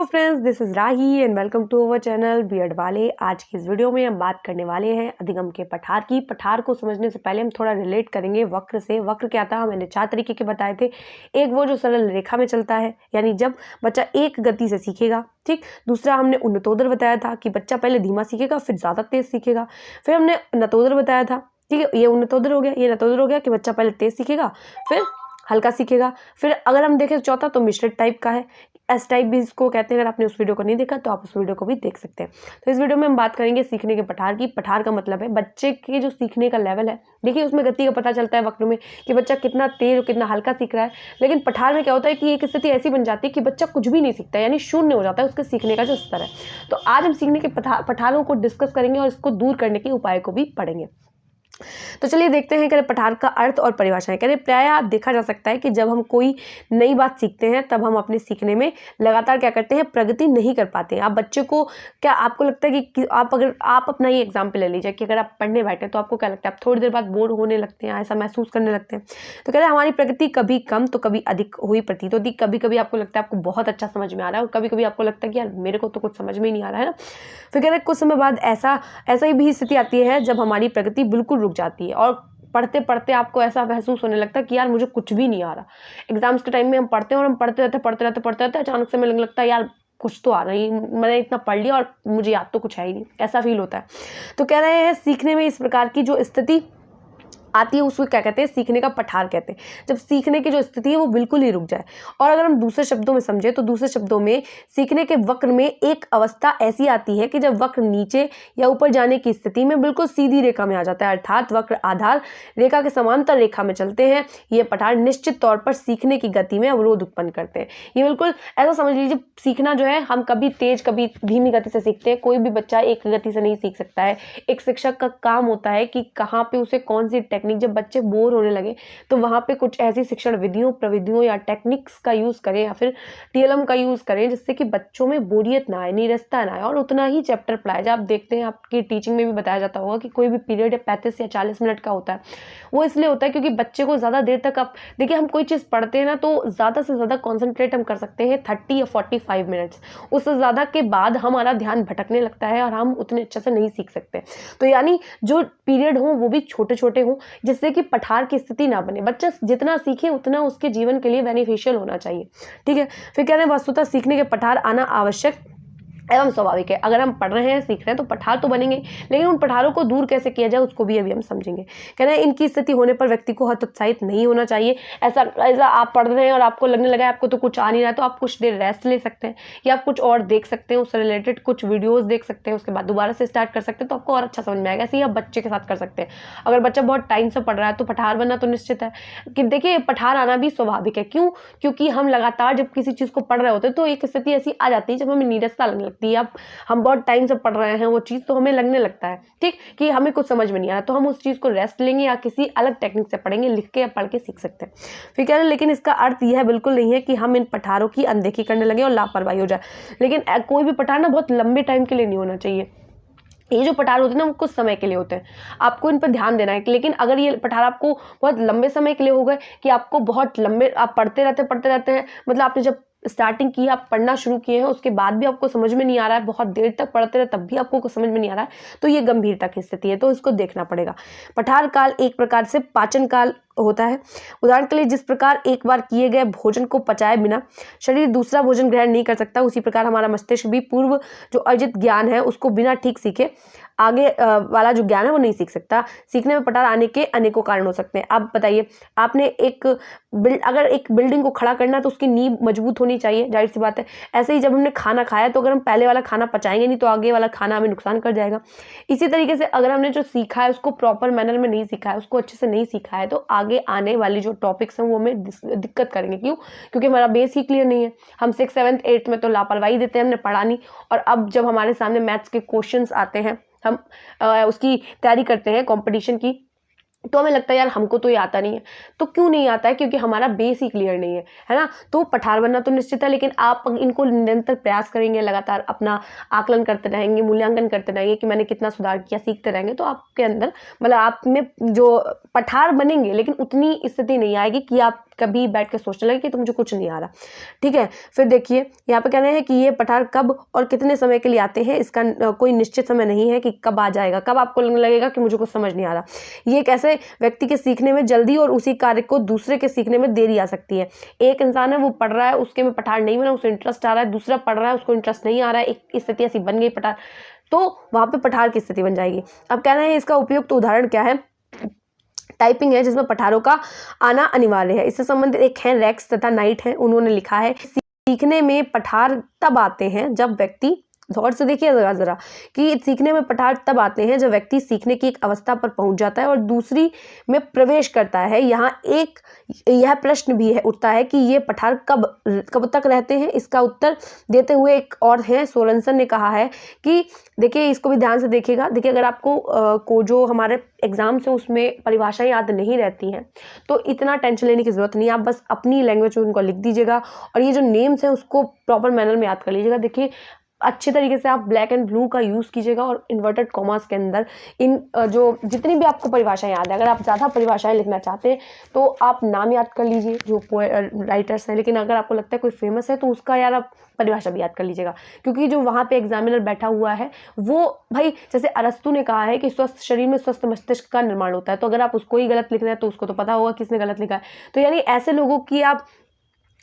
Friends, this is Rahi and welcome to our channel BEd वाले। आज की इस वीडियो में हम बात करने वाले हैं अधिगम के पठार की। पठार को समझने से पहले हम थोड़ा रिलेट करेंगे वक्र से। वक्र क्या था, मैंने 4 तरीके के बताए थे। एक वो जो सरल रेखा में चलता है, यानी जब बच्चा एक गति से सीखेगा, ठीक। दूसरा हमने उन्नतोदर बताया था कि बच्चा पहले धीमा सीखेगा फिर ज़्यादा तेज सीखेगा। फिर हमने नतोदर बताया था, ठीक है, ये उन्नतोदर हो गया, ये नतोदर हो गया कि बच्चा पहले तेज सीखेगा फिर हल्का सीखेगा। फिर अगर हम देखें चौथा तो मिश्रित टाइप का है, एस टाइप भी इसको कहते हैं। अगर आपने उस वीडियो को नहीं देखा तो आप उस वीडियो को भी देख सकते हैं। तो इस वीडियो में हम बात करेंगे सीखने के पठार की। पठार का मतलब है बच्चे के जो सीखने का लेवल है। देखिए उसमें गति का पता चलता है वक्र में कि बच्चा कितना तेज और कितना हल्का सीख रहा है। लेकिन पठार में क्या होता है कि एक स्थिति ऐसी बन जाती है कि बच्चा कुछ भी नहीं सीखता, यानी शून्य हो जाता है उसके सीखने का जो स्तर है। तो आज हम सीखने के पठारों को डिस्कस करेंगे और इसको दूर करने के उपाय को भी पढ़ेंगे। तो चलिए देखते हैं कि पठार का अर्थ और परिभाषाएं। कह रहे प्रायः देखा जा सकता है कि जब हम कोई नई बात सीखते हैं तब हम अपने सीखने में लगातार क्या करते हैं, प्रगति नहीं कर पाते हैं। आप बच्चे को क्या आपको लगता है कि आप अपना ही एग्जाम्पल ले लीजिए कि अगर आप पढ़ने बैठे तो आपको क्या लगता है, आप थोड़ी देर बाद बोर होने लगते हैं, ऐसा महसूस करने लगते हैं। तो कह रहे हमारी प्रगति कभी कम तो कभी अधिक हुई प्रतीत होती। कभी कभी आपको लगता है आपको बहुत अच्छा समझ में आ रहा है और कभी कभी आपको लगता है कि यार मेरे को तो कुछ समझ में ही नहीं आ रहा है ना। फिर कह रहे कुछ समय बाद ऐसा ही भी स्थिति आती है जब हमारी प्रगति बिल्कुल रुक जाती है और पढ़ते पढ़ते आपको ऐसा महसूस होने लगता है कि यार मुझे कुछ भी नहीं आ रहा। एग्जाम्स के टाइम में हम पढ़ते हैं और हम पढ़ते रहते अचानक से मिलने लगता है यार कुछ तो आ रहा है, मैंने इतना पढ़ लिया और मुझे याद तो कुछ है ही नहीं, ऐसा फील होता है। तो कह रहे हैं सीखने में इस प्रकार की जो स्थिति आती है उसको क्या कहते हैं, सीखने का पठार कहते हैं। जब सीखने की जो स्थिति है वो बिल्कुल ही रुक जाए। और अगर हम दूसरे शब्दों में समझे तो दूसरे शब्दों में सीखने के वक्र में एक अवस्था ऐसी आती है कि जब वक्र नीचे या ऊपर जाने की स्थिति में बिल्कुल सीधी रेखा में आ जाता है, अर्थात वक्र आधार रेखा के समांतर रेखा में चलते हैं। ये पठार निश्चित तौर पर सीखने की गति में अवरोध उत्पन्न करते हैं। ये बिल्कुल ऐसा समझ लीजिए, सीखना जो है हम कभी तेज कभी धीमी गति से सीखते हैं। कोई भी बच्चा एक गति से नहीं सीख सकता है। एक शिक्षक का काम होता है कि कहाँ पे उसे कौन सी टेक्निक, जब बच्चे बोर होने लगे तो वहां पे कुछ ऐसी शिक्षण विधियों प्रविधियों या टेक्निक्स का यूज करें या फिर टीएलएम का यूज करें जिससे कि बच्चों में बोरियत ना आए, नीरसता ना आए और उतना ही चैप्टर पढ़ाया जाए। आप देखते हैं आपकी टीचिंग में भी बताया जाता होगा कि कोई भी पीरियड 35 या 40 मिनट का होता है। वो इसलिए होता है क्योंकि बच्चे को ज्यादा देर तक, आप देखिए हम कोई चीज पढ़ते हैं ना तो ज्यादा से ज्यादा कॉन्सेंट्रेट हम कर सकते हैं 30 या 45 मिनट्स। उससे ज्यादा के बाद हमारा ध्यान भटकने लगता है और हम उतने अच्छे से नहीं सीख सकते। तो यानी जो पीरियड हो वो भी छोटे छोटे हों जिससे कि पठार की स्थिति ना बने। बच्चा जितना सीखे उतना उसके जीवन के लिए बेनिफिशियल होना चाहिए, ठीक है। फिर कह रहे हैं वस्तुतः सीखने के पठार आना आवश्यक एवं स्वाभाविक है। अगर हम पढ़ रहे हैं सीख रहे हैं तो पठार तो बनेंगे, लेकिन उन पठारों को दूर कैसे किया जाए उसको भी अभी हम समझेंगे। कह रहे हैं इनकी स्थिति होने पर व्यक्ति को हतोत्साहित नहीं होना चाहिए। ऐसा आप पढ़ रहे हैं और आपको लगने लगा है आपको तो कुछ आ नहीं रहा है तो आप कुछ देर रेस्ट ले सकते हैं या आप कुछ और देख सकते हैं, उससे रिलेटेड कुछ वीडियोज देख सकते हैं, उसके बाद दोबारा से स्टार्ट कर सकते हैं तो आपको और अच्छा समझ में आएगा। ऐसे ही आप बच्चे के साथ कर सकते हैं। अगर बच्चा बहुत टाइम से पढ़ रहा है तो पठार बनना तो निश्चित है कि देखिए पठार आना भी स्वाभाविक है। क्यों? क्योंकि हम लगातार जब किसी चीज को पढ़ रहे होते हैं तो एक स्थिति ऐसी आ जाती है जब हमें नीरसता लगने लगती है। हम बहुत टाइम से पढ़ रहे हैं वो चीज़ तो हमें लगने लगता है, ठीक, कि हमें कुछ समझ में नहीं आ रहा तो हम उस चीज़ को रेस्ट लेंगे या किसी अलग टेक्निक से पढ़ेंगे, लिख के या पढ़ के सीख सकते हैं। फिर कह रहे हैं लेकिन इसका अर्थ यह बिल्कुल नहीं है कि हम इन पठारों की अनदेखी करने लगे और लापरवाही हो जाए। लेकिन कोई भी पठार ना बहुत लंबे टाइम के लिए नहीं होना चाहिए। ये जो पठार होते हैं ना वो कुछ समय के लिए होते हैं, आपको इन पर ध्यान देना है। लेकिन अगर ये पठार आपको बहुत लंबे समय के लिए हो गए कि आपको बहुत लंबे आप पढ़ते रहते हैं, मतलब आपने जब स्टार्टिंग की, आप पढ़ना शुरू किए हैं उसके बाद भी आपको समझ में नहीं आ रहा है, बहुत देर तक पढ़ते रहे तब भी आपको कुछ समझ में नहीं आ रहा है, तो ये गंभीरता की स्थिति है, तो इसको देखना पड़ेगा। पठार काल एक प्रकार से पाचन काल होता है। उदाहरण के लिए जिस प्रकार एक बार किए गए भोजन को पचाए बिना शरीर दूसरा भोजन ग्रहण नहीं कर सकता, उसी प्रकार हमारा मस्तिष्क भी पूर्व जो अर्जित ज्ञान है उसको बिना ठीक सीखे आगे वाला जो ज्ञान है वो नहीं सीख सकता। सीखने में पठार आने के अनेकों कारण हो सकते हैं। आप बताइए, आपने अगर एक बिल्डिंग को खड़ा करना तो उसकी नींव मजबूत होनी चाहिए, जाहिर सी बात है। ऐसे ही जब हमने खाना खाया तो अगर हम पहले वाला खाना पचाएंगे नहीं तो आगे वाला खाना हमें नुकसान कर जाएगा। इसी तरीके से अगर हमने जो सीखा है उसको प्रॉपर मैनर में नहीं सीखा है, उसको अच्छे से नहीं सीखा है, तो आगे आने वाली जो टॉपिक्स हैं वो हमें दिक्कत करेंगे। क्यों? क्योंकि हमारा बेस ही क्लियर नहीं है। हम 6th 7th 8th में तो लापरवाही देते हैं, हमने पढ़ा नहीं, और अब जब हमारे सामने मैथ्स के क्वेश्चंस आते हैं, हम उसकी तैयारी करते हैं कंपटीशन की, तो हमें लगता है यार हमको तो ये आता नहीं है। तो क्यों नहीं आता है? क्योंकि हमारा बेस ही क्लियर नहीं है ना। तो पठार बनना तो निश्चित है, लेकिन आप इनको निरंतर प्रयास करेंगे, लगातार अपना आकलन करते रहेंगे, मूल्यांकन करते रहेंगे कि मैंने कितना सुधार किया, सीखते रहेंगे, तो आपके अंदर मतलब आप में जो पठार बनेंगे, लेकिन उतनी स्थिति नहीं आएगी कि आप कभी बैठ के सोचने लगे कि तो मुझे कुछ नहीं आ रहा, ठीक है। फिर देखिए यहाँ पे कह रहे हैं कि ये पठार कब और कितने समय के लिए आते हैं, इसका कोई निश्चित समय नहीं है कि कब आ जाएगा, कब आपको लगने लगेगा कि मुझे कुछ समझ नहीं आ रहा। ये एक ऐसे व्यक्ति के सीखने में जल्दी और उसी कार्य को दूसरे के सीखने में देरी आ सकती है। एक इंसान है वो पढ़ रहा है, उसके में पठार नहीं बना, उसे इंटरेस्ट आ रहा है, दूसरा पढ़ रहा है उसको इंटरेस्ट नहीं आ रहा है, एक स्थिति ऐसी बन गई पठार, तो वहाँ पे पठार की स्थिति बन जाएगी। अब कहना है इसका उपयुक्त उदाहरण क्या है, टाइपिंग है जिसमें पठारों का आना अनिवार्य है। इससे संबंधित एक है रेक्स तथा नाइट है, उन्होंने लिखा है सीखने में पठार तब आते हैं जब व्यक्ति, गौर से देखिएगा जरा कि सीखने में पठार तब आते हैं जब व्यक्ति सीखने की एक अवस्था पर पहुंच जाता है और दूसरी में प्रवेश करता है। यहाँ एक यह प्रश्न भी है उठता है कि ये पठार कब तक रहते हैं। इसका उत्तर देते हुए एक और है, सोरेनसन ने कहा है कि देखिए इसको भी ध्यान से देखिएगा। देखिए अगर आपको को जो हमारे एग्जाम से उसमें परिभाषाएं याद नहीं रहती हैं तो इतना टेंशन लेने की जरूरत नहीं है, आप बस अपनी लैंग्वेज में उनको लिख दीजिएगा और ये जो नेम्स हैं उसको प्रॉपर मैनर में याद कर लीजिएगा। देखिए अच्छे तरीके से आप ब्लैक एंड ब्लू का यूज़ कीजिएगा और इन्वर्टेड कॉमास के अंदर इन जो जितनी भी आपको परिभाषाएं याद है, अगर आप ज़्यादा परिभाषाएं लिखना चाहते हैं तो आप नाम याद कर लीजिए जो राइटर्स हैं, लेकिन अगर आपको लगता है कोई फेमस है तो उसका यार आप परिभाषा भी याद कर लीजिएगा, क्योंकि जो वहाँ पे एग्जामिनर बैठा हुआ है वो भाई, जैसे अरस्तु ने कहा है कि स्वस्थ शरीर में स्वस्थ मस्तिष्क का निर्माण होता है, तो अगर आप उसको ही गलत लिख रहे हैं तो उसको तो पता होगा किसने गलत लिखा है। तो यानी ऐसे लोगों की आप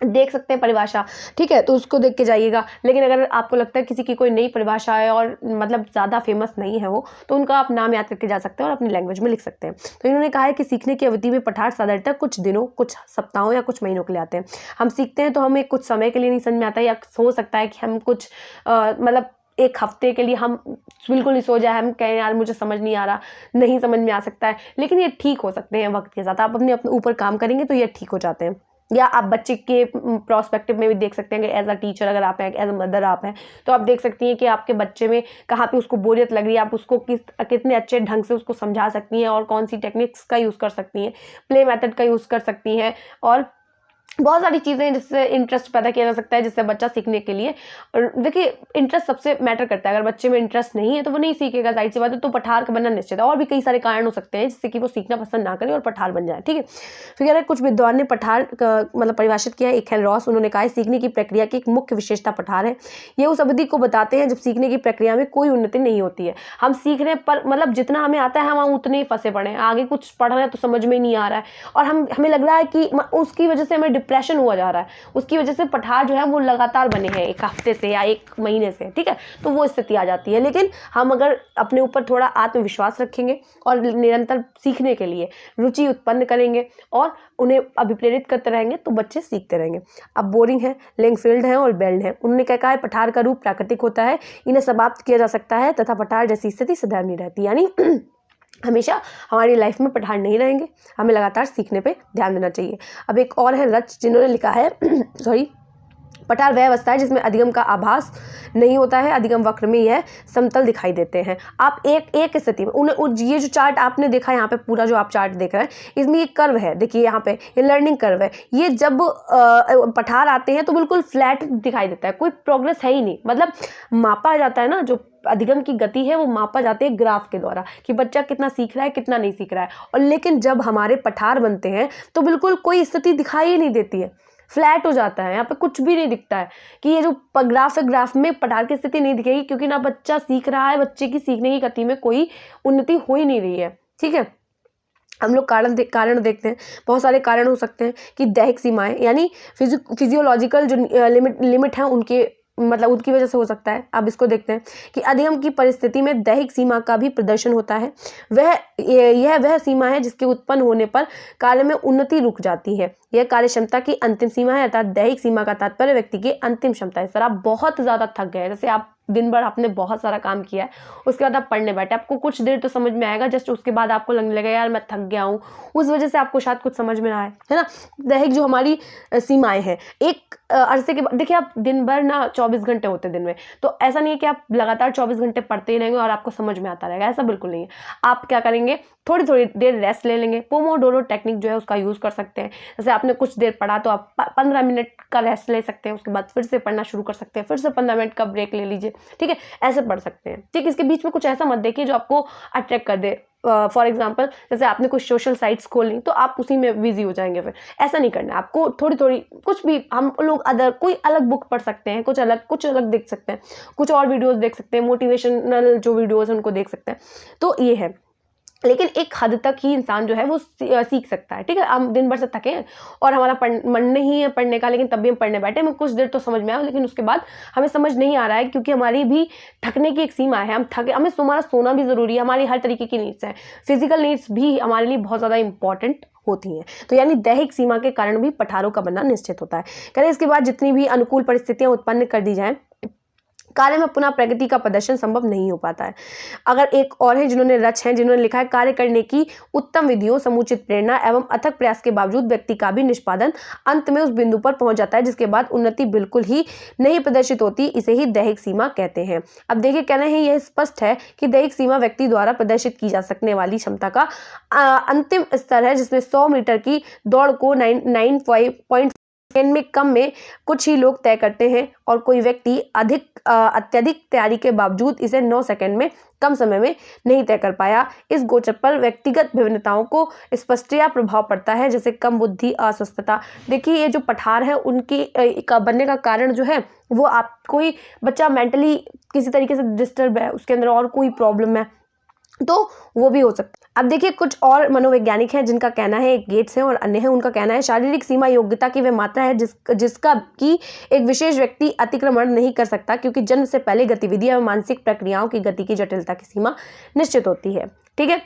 देख सकते हैं परिभाषा, ठीक है, तो उसको देख के जाइएगा। लेकिन अगर आपको लगता है किसी की कोई नई परिभाषा है और मतलब ज़्यादा फेमस नहीं है वो, तो उनका आप नाम याद करके जा सकते हैं और अपनी लैंग्वेज में लिख सकते हैं। तो इन्होंने कहा है कि सीखने की अवधि में पठार साधारणतः कुछ दिनों, कुछ सप्ताहों या कुछ महीनों के लिए आते हैं। हम सीखते हैं तो हमें कुछ समय के लिए नहीं समझ में आता, या हो सकता है कि हम कुछ मतलब एक हफ्ते के लिए हम बिल्कुल ही सो जाए, हम कहें यार मुझे समझ नहीं आ रहा, नहीं समझ में आ सकता है, लेकिन ये ठीक हो सकते हैं वक्त के साथ। आप अपने ऊपर काम करेंगे तो ये ठीक हो जाते हैं। या आप बच्चे के प्रोस्पेक्टिव में भी देख सकते हैं कि एज अ टीचर अगर आप हैं, एज अ मदर आप हैं, तो आप देख सकती हैं कि आपके बच्चे में कहाँ पे उसको बोरियत लग रही है, आप उसको कितने अच्छे ढंग से उसको समझा सकती हैं और कौन सी टेक्निक्स का यूज़ कर सकती हैं, प्ले मेथड का यूज़ कर सकती हैं, और बहुत सारी चीज़ें हैं जिससे इंटरेस्ट पैदा किया जा सकता है, जिससे बच्चा सीखने के लिए। और देखिए इंटरेस्ट सबसे मैटर करता है, अगर बच्चे में इंटरेस्ट नहीं है तो वो नहीं सीखेगा, जाहिर सी बात है, तो पठार का बनना निश्चित है। और भी कई सारे कारण हो सकते हैं जिससे कि वो सीखना पसंद ना करे और पठार बन जाए, ठीक है। फिर कह रहे हैं कुछ विद्वान ने पठार का मतलब परिभाषित किया है। एक है रॉस, उन्होंने कहा है सीखने की प्रक्रिया की एक मुख्य विशेषता पठार है। ये उस अवधि को बताते हैं जब सीखने की प्रक्रिया में कोई उन्नति नहीं होती है। हम सीख रहे हैं पर मतलब जितना हमें आता है हम उतने ही फंसे पड़े हैं, आगे कुछ पढ़ रहे हैं तो समझ में नहीं आ रहा है और हमें लग रहा है कि उसकी वजह से हमें डिप्रेशन हुआ जा रहा है, उसकी वजह से पठार जो है वो लगातार बने हैं एक हफ्ते से या एक महीने से, ठीक है, तो वो स्थिति आ जाती है। लेकिन हम अगर अपने ऊपर थोड़ा आत्मविश्वास रखेंगे और निरंतर सीखने के लिए रुचि उत्पन्न करेंगे और उन्हें अभिप्रेरित करते रहेंगे तो बच्चे सीखते रहेंगे। अब बोरिंग है, लिंकफील्ड है और बेल्ड है। उन्होंने क्या कहा है, पठार का रूप प्राकृतिक होता है, इन्हें समाप्त किया जा सकता है तथा पठार जैसी स्थिति सदैव नहीं रहती। यानी हमेशा हमारी लाइफ में पठार नहीं रहेंगे, हमें लगातार सीखने पे ध्यान देना चाहिए। अब एक और है रच, जिन्होंने लिखा है सॉरी, पठार वह अवस्था है जिसमें अधिगम का आभास नहीं होता है, अधिगम वक्र में यह समतल दिखाई देते हैं। आप एक स्थिति में ये जो चार्ट आपने देखा है यहाँ पे, पूरा जो आप चार्ट देख रहे हैं, इसमें ये कर्व है, देखिए यहाँ पे ये लर्निंग कर्व है। ये जब पठार आते हैं तो बिल्कुल फ्लैट दिखाई देता है, कोई प्रोग्रेस है ही नहीं, मतलब मापा जाता है ना, जो अधिगम की गति है वो मापा जाती है ग्राफ के द्वारा कि बच्चा कितना सीख रहा है कितना नहीं सीख रहा है। और लेकिन जब हमारे पठार बनते हैं तो बिल्कुल कोई स्थिति दिखाई ही नहीं देती है, फ्लैट हो जाता है, यहाँ पे कुछ भी नहीं दिखता है कि ये जो ग्राफ है, ग्राफ में पठार की स्थिति नहीं दिखेगी, क्योंकि ना बच्चा सीख रहा है, बच्चे की सीखने की गति में कोई उन्नति हो ही नहीं रही है, ठीक है। हम लोग कारण देखते हैं, बहुत सारे कारण हो सकते हैं कि दैहिक सीमाएं यानी फिजियोलॉजिकल जो लिमिट है उनके मतलब उनकी वजह से हो सकता है। अब इसको देखते हैं कि अधिगम की परिस्थिति में दैहिक सीमा का भी प्रदर्शन होता है। यह वह सीमा है जिसके उत्पन्न होने पर कार्य में उन्नति रुक जाती है। यह कार्य क्षमता की अंतिम सीमा है, अर्थात दैहिक सीमा का तात्पर्य व्यक्ति की अंतिम क्षमता है। सर आप बहुत ज़्यादा थक गए, जैसे आप दिन भर आपने बहुत सारा काम किया है, उसके बाद आप पढ़ने बैठे, आपको कुछ देर तो समझ में आएगा, जस्ट उसके बाद आपको लगने लगेगा यार मैं थक गया हूँ, उस वजह से आपको शायद कुछ समझ में ना आए, है ना। दैहिक जो हमारी सीमाएं हैं, एक अरसे के बाद देखिए आप दिन भर ना 24 घंटे होते दिन में, तो ऐसा नहीं है कि आप लगातार 24 घंटे पढ़ते ही रहेंगे और आपको समझ में आता रहेगा, ऐसा बिल्कुल नहीं है। आप क्या करेंगे, थोड़ी थोड़ी देर रेस्ट ले लेंगे। पोमोडोरो टेक्निक जो है उसका यूज़ कर सकते हैं। जैसे आपने कुछ देर पढ़ा तो आप 15 मिनट का रेस्ट ले सकते हैं, उसके बाद फिर से पढ़ना शुरू कर सकते हैं, फिर से 15 मिनट का ब्रेक ले लीजिए, ठीक है, ऐसे पढ़ सकते हैं। ठीक, इसके बीच में कुछ ऐसा मत देखिए जो आपको अट्रैक्ट कर दे। फॉर एग्जाम्पल जैसे आपने कुछ सोशल साइट्स खोली तो आप उसी में बिजी हो जाएंगे, फिर ऐसा नहीं करना है आपको। थोड़ी थोड़ी कुछ भी हम लोग अदर कोई अलग बुक पढ़ सकते हैं, कुछ अलग देख सकते हैं, कुछ और वीडियोस देख सकते हैं, मोटिवेशनल जो वीडियोस हैं उनको देख सकते हैं। तो ये है, लेकिन एक हद तक ही इंसान जो है वो सीख सकता है। ठीक है, हम दिन भर से थके हैं और हमारा मन नहीं है पढ़ने का, लेकिन तब भी हम पढ़ने बैठे, हमें कुछ देर तो समझ में आया, लेकिन उसके बाद हमें समझ नहीं आ रहा है, क्योंकि हमारी भी थकने की एक सीमा है। हम थके, हमें हमारा सोना भी ज़रूरी है, हमारी हर तरीके की नीड्स हैं, फिजिकल नीड्स भी हमारे लिए बहुत ज़्यादा इंपॉर्टेंट होती हैं। तो यानी दैहिक सीमा के कारण भी पठारों का बनना निश्चित होता है। करें इसके बाद जितनी भी अनुकूल परिस्थितियां उत्पन्न कर दी जाएं, कार्य में पुनः प्रगति का प्रदर्शन संभव नहीं हो पाता है। अगर एक और है जिन्होंने जिन्होंने लिखा है, कार्य करने की उत्तम विधियों, समुचित प्रेरणा एवं अथक प्रयास के बावजूद व्यक्ति का भी निष्पादन अंत में उस बिंदु पर पहुंच जाता है जिसके बाद उन्नति बिल्कुल ही नहीं प्रदर्शित होती, इसे ही दैहिक सीमा कहते हैं। अब देखिए, कहना है यह स्पष्ट है कि दैहिक सीमा व्यक्ति द्वारा प्रदर्शित की जा सकने वाली क्षमता का अंतिम स्तर है, जिसमें 100 मीटर की दौड़ को 9.5 सेकंड में कम में कुछ ही लोग तय करते हैं, और कोई व्यक्ति अत्यधिक तैयारी के बावजूद इसे 9 सेकंड में कम समय में नहीं तय कर पाया। इस गोचर पर व्यक्तिगत विभिन्नताओं को स्पष्टतया प्रभाव पड़ता है, जैसे कम बुद्धि, अस्वस्थता। देखिए, ये जो पठार है उनकी बनने का कारण जो है वो आप कोई बच्चा मेंटली किसी तरीके से डिस्टर्ब है, उसके अंदर और कोई प्रॉब्लम है, तो वो भी हो सकता है। अब देखिए, कुछ और मनोवैज्ञानिक हैं जिनका कहना है, एक गेट्स हैं और अन्य हैं, उनका कहना है शारीरिक सीमा योग्यता की वह मात्रा है जिसका कि एक विशेष व्यक्ति अतिक्रमण नहीं कर सकता, क्योंकि जन्म से पहले गतिविधियां एवं मानसिक प्रक्रियाओं की गति की जटिलता की सीमा निश्चित होती है। ठीक है,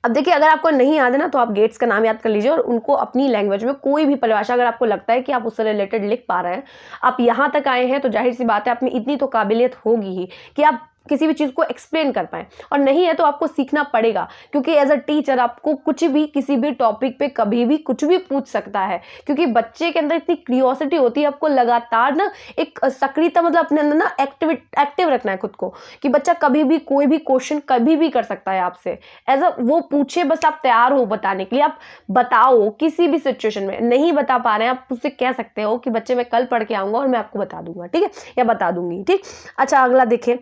अब देखिए, अगर आपको नहीं याद है ना, तो आप गेट्स का नाम याद कर लीजिए और उनको अपनी लैंग्वेज में कोई भी परिभाषा, अगर आपको लगता है कि आप उससे रिलेटेड लिख पा रहे हैं, आप यहाँ तक आए हैं, तो जाहिर सी बात है आप में इतनी तो काबिलियत होगी ही कि आप किसी भी चीज़ को एक्सप्लेन कर पाएँ, और नहीं है तो आपको सीखना पड़ेगा, क्योंकि एज अ टीचर आपको कुछ भी किसी भी टॉपिक पे कभी भी कुछ भी पूछ सकता है, क्योंकि बच्चे के अंदर इतनी क्यूरियोसिटी होती है। आपको लगातार ना एक सक्रियता, मतलब अपने अंदर ना एक्टिव रखना है खुद को, कि बच्चा कभी भी कोई भी क्वेश्चन कभी भी कर सकता है आपसे, एज अ वो पूछे, बस आप तैयार हो बताने के लिए। आप बताओ, किसी भी सिचुएशन में नहीं बता पा रहे हैं, आप उससे कह सकते हो कि बच्चे मैं कल पढ़ के आऊँगा और मैं आपको बता दूंगा, ठीक है, या बता दूंगी। ठीक, अच्छा, अगला देखें,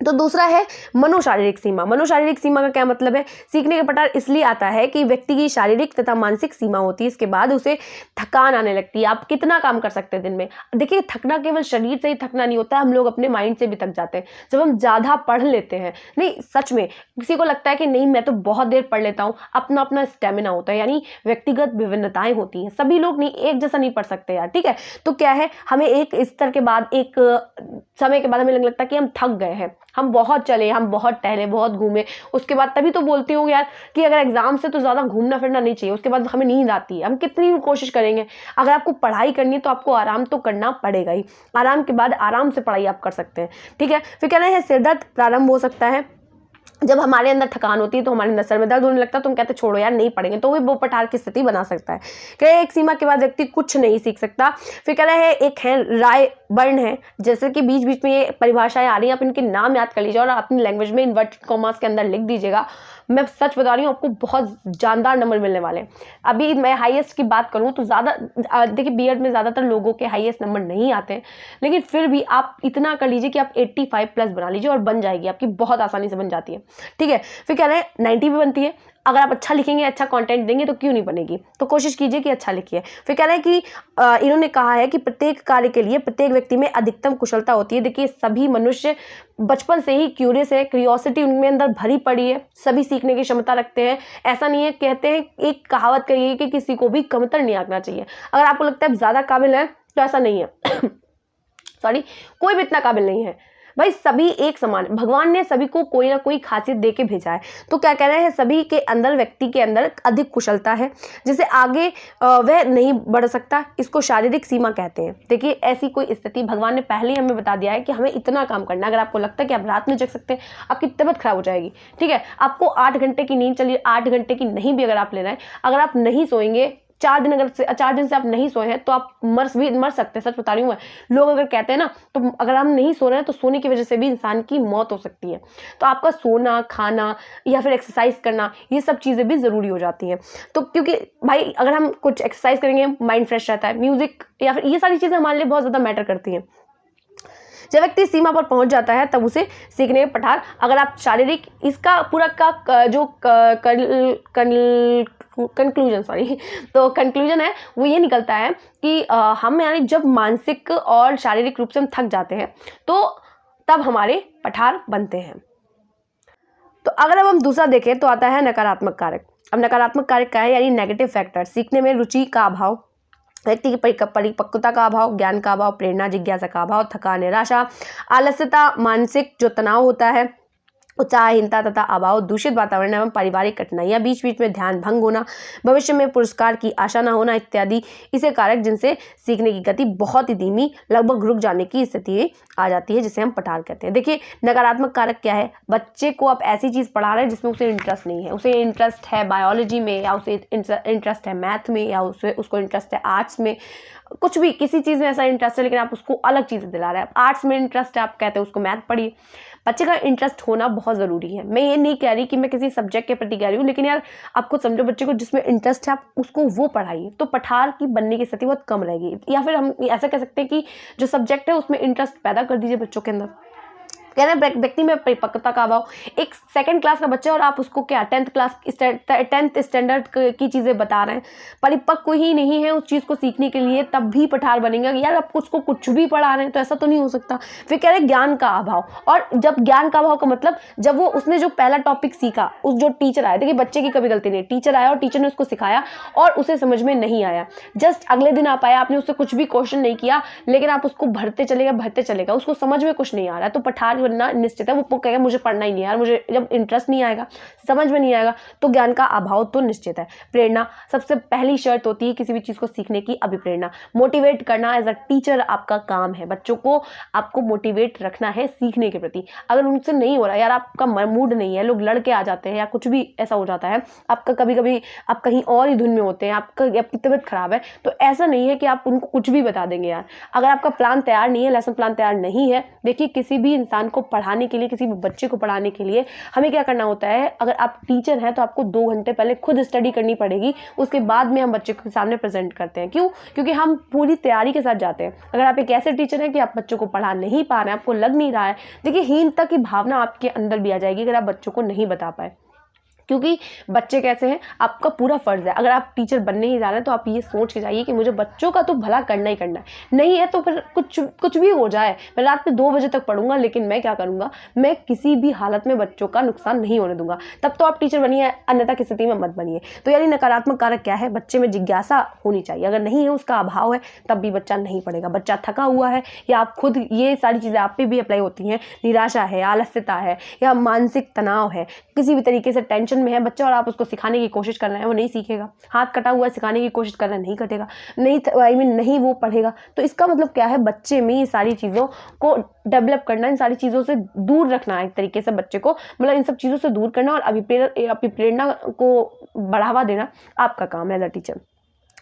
तो दूसरा है मनोशारीरिक सीमा। मनोशारीरिक सीमा का क्या मतलब है? सीखने का पठार इसलिए आता है कि व्यक्ति की शारीरिक तथा मानसिक सीमा होती है, इसके बाद उसे थकान आने लगती है। आप कितना काम कर सकते हैं दिन में? देखिए, थकना केवल शरीर से ही थकना नहीं होता, हम लोग अपने माइंड से भी थक जाते हैं जब हम ज़्यादा पढ़ लेते हैं। नहीं, सच में किसी को लगता है कि नहीं मैं तो बहुत देर पढ़ लेता हूँ, अपना अपना स्टेमिना होता है, यानी व्यक्तिगत विभिन्नताएं होती हैं। सभी लोग नहीं एक जैसा नहीं पढ़ सकते यार, ठीक है। तो क्या है, हमें एक स्तर के बाद, एक समय के बाद हमें लगता है कि हम थक गए हैं, हम बहुत चले, हम बहुत टहले, बहुत घूमे, उसके बाद तभी तो बोलती हूँ यार कि अगर एग्जाम से तो ज़्यादा घूमना फिरना नहीं चाहिए, उसके बाद हमें नींद आती है। हम कितनी भी कोशिश करेंगे, अगर आपको पढ़ाई करनी है तो आपको आराम तो करना पड़ेगा ही, आराम के बाद आराम से पढ़ाई आप कर सकते हैं, ठीक है। फिर कहना है सिर दर्द प्रारंभ हो सकता है जब हमारे अंदर थकान होती है, तो हमारे अंदर सर में दर्द होने लगता है, तो हम कहते हैं छोड़ो यार नहीं पढ़ेंगे, तो वो पठार की स्थिति बना सकता है। क्या एक सीमा के बाद व्यक्ति कुछ नहीं सीख सकता। फिर कह रहे हैं एक है राय वर्ण है, जैसे कि बीच बीच में ये परिभाषाएं आ रही हैं, आप इनके नाम याद कर लीजिए और अपनी लैंग्वेज में इन्वर्टेड कॉमास के अंदर लिख दीजिएगा। मैं सच बता रही हूँ, आपको बहुत जानदार नंबर मिलने वाले हैं। अभी मैं हाईएस्ट की बात करूँ तो ज़्यादा, देखिए बीएड में ज़्यादातर लोगों के हाईएस्ट नंबर नहीं आते हैं, लेकिन फिर भी आप इतना कर लीजिए कि आप 85 प्लस बना लीजिए और बन जाएगी आपकी, बहुत आसानी से बन जाती है, ठीक है। फिर कह रहे हैं 90 भी बनती है, अगर आप अच्छा लिखेंगे, अच्छा कंटेंट देंगे तो क्यों नहीं बनेगी, तो कोशिश कीजिए कि अच्छा लिखिए। फिर कह रहे हैं कि इन्होंने कहा है कि प्रत्येक कार्य के लिए प्रत्येक व्यक्ति में अधिकतम कुशलता होती है। देखिए, सभी मनुष्य बचपन से ही क्यूरियस है, क्यूरियोसिटी उनमें अंदर भरी पड़ी है, सभी सीखने की क्षमता रखते हैं। ऐसा नहीं है, कहते हैं एक कहावत कही है कि किसी को भी कमतर नहीं आंकना चाहिए। अगर आपको लगता है ज़्यादा काबिल है तो ऐसा नहीं है सॉरी, कोई भी इतना काबिल नहीं है भाई, सभी एक समान। भगवान ने सभी को कोई ना कोई खासियत दे के भेजा है। तो क्या कह रहे हैं, सभी के अंदर, व्यक्ति के अंदर अधिक कुशलता है जिसे आगे वह नहीं बढ़ सकता, इसको शारीरिक सीमा कहते हैं। देखिए, ऐसी कोई स्थिति भगवान ने पहले ही हमें बता दिया है कि हमें इतना काम करना है। अगर आपको लगता है कि आप रात में जग सकते हैं, आपकी तबीयत खराब हो जाएगी, ठीक है। आपको 8 घंटे की नींद चलिए, 8 घंटे की नहीं भी अगर आप ले रहे हैं, अगर आप नहीं सोएंगे 4 दिन से आप नहीं सोए हैं तो आप मर सकते हैं। सच बता रही हूँ मैं। लोग अगर कहते हैं ना, तो अगर हम नहीं सो रहे हैं तो सोने की वजह से भी इंसान की मौत हो सकती है। तो आपका सोना, खाना या फिर एक्सरसाइज करना, ये सब चीज़ें भी ज़रूरी हो जाती हैं। तो क्योंकि भाई अगर हम कुछ एक्सरसाइज करेंगे, माइंड फ्रेश रहता है, म्यूजिक या फिर ये सारी चीज़ें हमारे लिए बहुत ज़्यादा मैटर करती हैं। जब व्यक्ति सीमा पर पहुंच जाता है तब उसे सीखने में पठार। अगर आप शारीरिक इसका पूरा का जो कंक्लूजन है वो ये निकलता है कि हम यानी जब मानसिक और शारीरिक रूप से हम थक जाते हैं तो तब हमारे पठार बनते हैं। तो अगर अब हम दूसरा देखें तो आता है नकारात्मक कारक। अब नकारात्मक कारक क्या है, यानी नेगेटिव फैक्टर। सीखने में रुचि का अभाव, व्यक्ति की परिपक्वता का अभाव, ज्ञान का अभाव, प्रेरणा जिज्ञासा का अभाव, थकान निराशा, आलस्यता, मानसिक जो तनाव होता है, उत्साहहीनता तथा अभाव, दूषित वातावरण एवं पारिवारिक कठिनाइयाँ, बीच बीच में ध्यान भंग होना, भविष्य में पुरस्कार की आशा न होना इत्यादि इसे कारक जिनसे सीखने की गति बहुत ही धीमी, लगभग रुक जाने की स्थिति आ जाती है, जिसे हम पठार कहते हैं। देखिए नकारात्मक कारक क्या है, बच्चे को आप ऐसी चीज़ पढ़ा रहे हैं जिसमें उसे इंटरेस्ट नहीं है, उसे इंटरेस्ट है बायोलॉजी में, या उसे इंटरेस्ट है मैथ में, या उसको इंटरेस्ट है आर्ट्स में, कुछ भी किसी चीज़ में ऐसा इंटरेस्ट है, लेकिन आप उसको अलग चीज़ें दिला रहे हैं। आर्ट्स में इंटरेस्ट है, आप कहते हैं उसको मैथ पढ़िए। बच्चे का इंटरेस्ट होना बहुत ज़रूरी है। मैं ये नहीं कह रही कि मैं किसी सब्जेक्ट के प्रति कह रही हूँ, लेकिन यार आप खुद समझो, बच्चे को जिसमें इंटरेस्ट है आप उसको वो पढ़ाइए, तो पठार की बनने की स्थिति बहुत कम रहेगी। या फिर हम ऐसा कह सकते हैं कि जो सब्जेक्ट है उसमें इंटरेस्ट पैदा कर दीजिए बच्चों के अंदर। कह रहे हैं व्यक्ति में परिपक्वता का अभाव। एक सेकंड क्लास का बच्चा और आप उसको क्या 10th स्टैंडर्ड की चीज़ें बता रहे हैं, परिपक्व ही नहीं है उस चीज़ को सीखने के लिए, तब भी पठार बनेगा। यार आप उसको कुछ भी पढ़ा रहे हैं तो ऐसा तो नहीं हो सकता। फिर कह रहे हैं ज्ञान का अभाव, और जब ज्ञान का अभाव का मतलब जब वो उसने जो पहला टॉपिक सीखा, उस जो टीचर आया, देखिए बच्चे की कभी गलती नहीं, टीचर आया और टीचर ने उसको सिखाया और उसे समझ में नहीं आया, जस्ट अगले दिन आप आया, आपने उससे कुछ भी क्वेश्चन नहीं किया, लेकिन आप उसको भरते चलेगा, उसको समझ में कुछ नहीं आ रहा है, तो पठार बनना निश्चित है। वो कहेगा मुझे पढ़ना ही नहीं यार, मुझे जब इंटरेस्ट नहीं आएगा, समझ में नहीं आएगा, तो ज्ञान का अभाव तो निश्चित है। प्रेरणा, सबसे पहली शर्त होती है किसी भी चीज़ को सीखने की, अभिप्रेरणा। मोटिवेट करना एज अ टीचर आपका काम है, बच्चों को आपको मोटिवेट रखना है सीखने के प्रति। अगर उनसे नहीं हो रहा, यार आपका मूड नहीं है, लोग लड़के आ जाते हैं या कुछ भी ऐसा हो जाता है, आपका कभी कभी आप कहीं और ही धुन में होते हैं, आपकी तबीयत खराब है, तो ऐसा नहीं है कि आप उनको कुछ भी बता देंगे। यार अगर आपका प्लान तैयार नहीं है, लेसन प्लान तैयार नहीं है, देखिए किसी भी इंसान को पढ़ाने के लिए, किसी भी बच्चे को पढ़ाने के लिए हमें क्या करना होता है, अगर आप टीचर हैं तो आपको 2 घंटे पहले खुद स्टडी करनी पड़ेगी, उसके बाद में हम बच्चे के सामने प्रेजेंट करते हैं। क्यों? क्योंकि हम पूरी तैयारी के साथ जाते हैं। अगर आप एक ऐसे टीचर हैं कि आप बच्चों को पढ़ा नहीं पा रहे हैं, आपको लग नहीं रहा है, देखिए हीनता की भावना आपके अंदर भी आ जाएगी अगर आप बच्चों को नहीं बता पाए। क्योंकि बच्चे कैसे हैं, आपका पूरा फर्ज है, अगर आप टीचर बनने ही जा रहे हैं तो आप ये सोच के जाइए कि मुझे बच्चों का तो भला करना ही करना है। नहीं है तो फिर कुछ भी हो जाए, मैं रात में 2 बजे तक पढ़ूंगा, लेकिन मैं क्या करूंगा, मैं किसी भी हालत में बच्चों का नुकसान नहीं होने दूंगा, तब तो आप टीचर बनिए, अन्यथा की स्थिति में मत बनिए। तो यानी नकारात्मक कारक क्या है, बच्चे में जिज्ञासा होनी चाहिए, अगर नहीं है, उसका अभाव है, तब भी बच्चा नहीं पढ़ेगा। बच्चा थका हुआ है, या आप खुद, ये सारी चीज़ें आप पे भी अप्लाई होती हैं, निराशा है, आलस्यता है, या मानसिक तनाव है, किसी भी तरीके से टेंशन में है बच्चा और आप उसको सिखाने की कोशिश कर रहे हैं, वो नहीं सीखेगा। हाथ कटा हुआ है, सिखाने की कोशिश कर रहे हैं, नहीं कटेगा, नहीं वो पढ़ेगा। तो इसका मतलब क्या है, बच्चे में ये सारी चीज़ों को डेवलप करना, इन सारी चीज़ों से दूर रखना, एक तरीके से बच्चे को, मतलब इन सब चीज़ों से दूर करना और अभिप्रेरणा को बढ़ावा देना आपका काम है एज अ टीचर।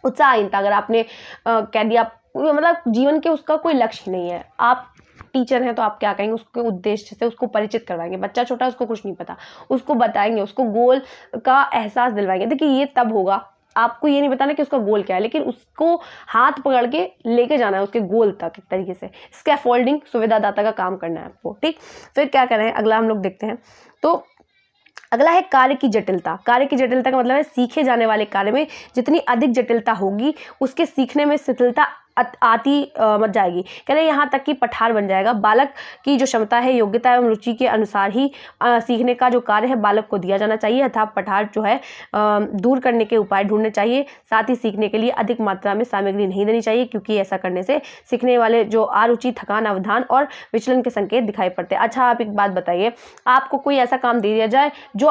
उत्साहहीनता, अगर आपने कह दिया, मतलब जीवन के उसका कोई लक्ष्य नहीं है, आप टीचर हैं तो आप क्या कहेंगे, उसके उद्देश्य से उसको परिचित करवाएंगे। बच्चा छोटा है, उसको कुछ नहीं पता, उसको बताएंगे, उसको गोल का एहसास दिलवाएंगे। देखिए ये तब होगा, आपको ये नहीं बताना कि उसका गोल क्या है, लेकिन उसको हाथ पकड़ के लेके जाना है उसके गोल तक, एक तरीके से स्कैफोल्डिंग, सुविधादाता का काम करना है आपको, ठीक। फिर क्या करें, अगला हम लोग देखते हैं। तो अगला है कार्य की जटिलता। कार्य की जटिलता का मतलब है सीखे जाने वाले कार्य में जितनी अधिक जटिलता होगी, उसके सीखने में शिथिलता आती मत जाएगी। कह रहे यहाँ तक कि पठार बन जाएगा। बालक की जो क्षमता है, योग्यता एवं रुचि के अनुसार ही सीखने का जो कार्य है बालक को दिया जाना चाहिए, अर्थात पठार जो है दूर करने के उपाय ढूंढने चाहिए। साथ ही सीखने के लिए अधिक मात्रा में सामग्री नहीं देनी चाहिए, क्योंकि ऐसा करने से सीखने वाले जो अरुचि, थकान, अवधान और विचलन के संकेत दिखाई पड़ते हैं। अच्छा आप एक बात बताइए, आपको कोई ऐसा काम दे दिया जाए जो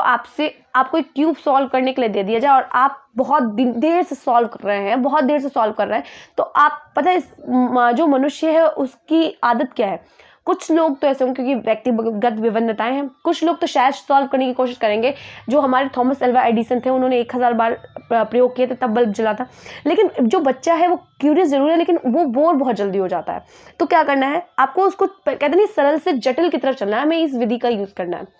आपको एक क्यूब सॉल्व करने के लिए दे दिया जाए और आप बहुत देर से सॉल्व कर रहे हैं, तो आप पता है जो मनुष्य है उसकी आदत क्या है। कुछ लोग तो ऐसे होंगे क्योंकि व्यक्तिगत विभिन्नताएं हैं, कुछ लोग तो शायद सॉल्व करने की कोशिश करेंगे। जो हमारे थॉमस अल्वा एडिसन थे, उन्होंने 1000 बार प्रयोग किए थे तब बल्ब जला था। लेकिन जो बच्चा है वो क्यूरियस जरूर है, लेकिन वो बोर बहुत जल्दी हो जाता है। तो क्या करना है आपको, उसको कहते नहीं सरल से जटिल की तरफ चलना है, हमें इस विधि का यूज करना है।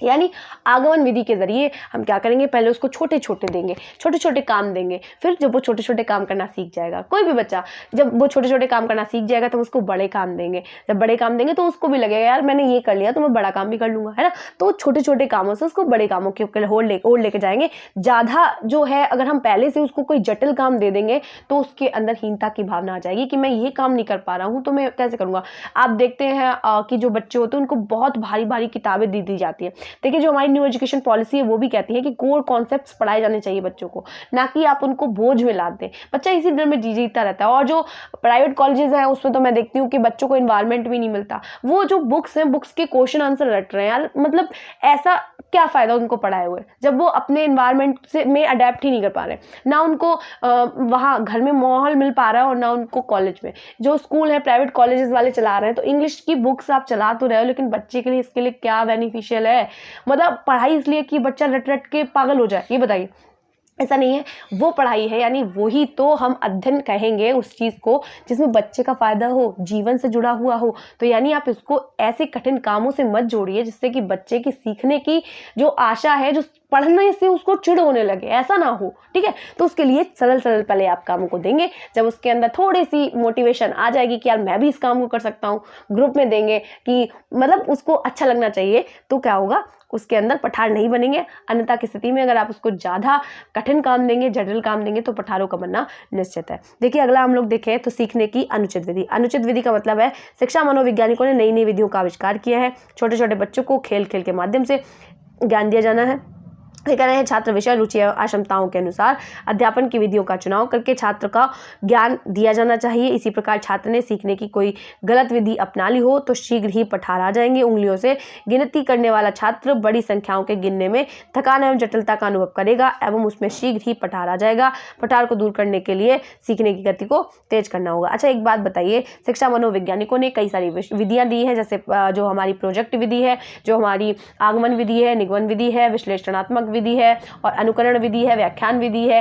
यानी आगमन विधि के ज़रिए हम क्या करेंगे, पहले उसको छोटे छोटे देंगे, छोटे छोटे काम देंगे, फिर जब वो छोटे छोटे काम करना सीख जाएगा, कोई भी बच्चा जब वो छोटे छोटे काम करना सीख जाएगा तो उसको बड़े काम देंगे, जब बड़े काम देंगे तो उसको भी लगेगा यार मैंने ये कर लिया तो मैं बड़ा काम भी कर लूँगा, है ना। तो छोटे छोटे कामों से उसको बड़े कामों के ओर लेके जाएंगे। ज़्यादा जो है अगर हम पहले से उसको कोई जटिल काम दे देंगे तो उसके अंदर हीनता की भावना आ जाएगी कि मैं ये काम नहीं कर पा रहा हूँ तो मैं कैसे करूँगा। आप देखते हैं कि जो बच्चे होते हैं उनको बहुत भारी भारी किताबें दी जाती है। देखिए जो हमारी न्यू एजुकेशन पॉलिसी है वो भी कहती है कि कोर कॉन्सेप्ट्स पढ़ाए जाने चाहिए बच्चों को, ना कि आप उनको बोझ में लाद दें। बच्चा इसी डर में जीता रहता है। और जो प्राइवेट कॉलेजेस हैं उसमें तो मैं देखती हूँ कि बच्चों को इन्वायरमेंट भी नहीं मिलता। वो जो बुक्स हैं, बुक्स के क्वेश्चन आंसर रट रहे हैं यार, मतलब ऐसा क्या फ़ायदा उनको पढ़ाए हुए जब वो अपने इन्वायरमेंट से में अडेप्ट ही नहीं कर पा रहे, ना उनको वहाँ घर में माहौल मिल पा रहा है और ना उनको कॉलेज में। जो स्कूल है प्राइवेट कॉलेजेस वाले चला रहे हैं तो इंग्लिश की बुक्स आप चला तो रहे हो, लेकिन बच्चे के लिए इसके लिए क्या बेनिफिशियल है। मतलब पढ़ाई इसलिए कि बच्चा रट रट के पागल हो जाए, ये बताइए। ऐसा नहीं है, वो पढ़ाई है, यानी वही तो हम अध्ययन कहेंगे उस चीज़ को जिसमें बच्चे का फ़ायदा हो, जीवन से जुड़ा हुआ हो। तो यानी आप इसको ऐसे कठिन कामों से मत जोड़िए जिससे कि बच्चे की सीखने की जो आशा है, जो पढ़ने से उसको चिढ़ होने लगे, ऐसा ना हो, ठीक है। तो उसके लिए सरल सरल पहले आप कामों को देंगे। जब उसके अंदर थोड़ी सी मोटिवेशन आ जाएगी कि यार मैं भी इस काम को कर सकता हूँ, ग्रुप में देंगे कि मतलब उसको अच्छा लगना चाहिए, तो क्या होगा, उसके अंदर पठार नहीं बनेंगे। अन्यथा की स्थिति में अगर आप उसको ज़्यादा कठिन काम देंगे, जटिल काम देंगे तो पठारों का बनना निश्चित है। देखिए अगला हम लोग देखें तो सीखने की अनुचित विधि। अनुचित विधि का मतलब है शिक्षा मनोवैज्ञानिकों ने नई नई विधियों का आविष्कार किया है। छोटे छोटे बच्चों को खेल खेल के माध्यम से ज्ञान दिया जाना है। ये कह रहे हैं छात्र विषय रुचि एवं क्षमताओं के अनुसार अध्यापन की विधियों का चुनाव करके छात्र का ज्ञान दिया जाना चाहिए। इसी प्रकार छात्र ने सीखने की कोई गलत विधि अपना ली हो तो शीघ्र ही पठार आ जाएंगे। उंगलियों से गिनती करने वाला छात्र बड़ी संख्याओं के गिनने में थकान एवं जटिलता का अनुभव करेगा एवं उसमें शीघ्र ही पठार आ जाएगा। पठार को दूर करने के लिए सीखने की गति को तेज करना होगा। अच्छा एक बात बताइए, शिक्षा मनोवैज्ञानिकों ने कई सारी विधियां दी हैं, जैसे जो हमारी प्रोजेक्ट विधि है, जो हमारी आगमन विधि है, निगमन विधि है, विश्लेषणात्मक विधि है और अनुकरण विधि है, व्याख्यान विधि है,